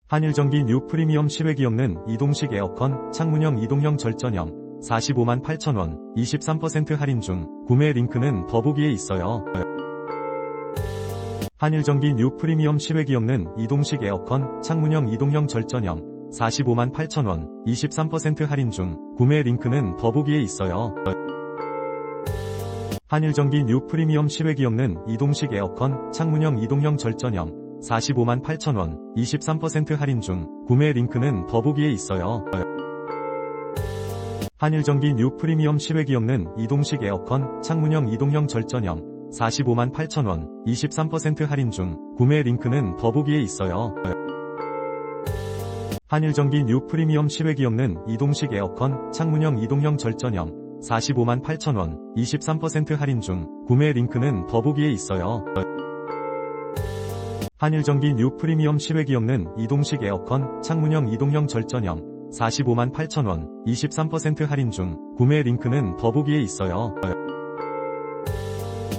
한일전기 뉴 프리미엄 실외기없는 이동식 에어컨 창문형 이동형 절전형 458,000원 23% 할인 중 구매 링크는 더보기에 있어요. 한일전기 뉴 프리미엄 실외기없는 이동식 에어컨 창문형 이동형 절전형 458,000원 23% 할인 중 구매 링크는 더보기에 있어요. 한일전기 뉴 프리미엄 실외기없는 이동식 에어컨 창문형 이동형 절전형 458,000원 23% 할인 중 구매 링크는 더보기에 있어요. 한일전기 뉴 프리미엄 실외기없는 이동식 에어컨 창문형 이동형 절전형 458,000원 23% 할인 중 구매 링크는 더보기에 있어요. 한일전기 뉴 프리미엄 실외기없는 이동식 에어컨 창문형 이동형 절전형 458,000원 23% 할인 중 구매 링크는 더보기에 있어요. 한일전기 뉴 프리미엄 실외기없는 이동식 에어컨 창문형 이동형 절전형 458,000원 23% 할인 중 구매 링크는 더보기에 있어요.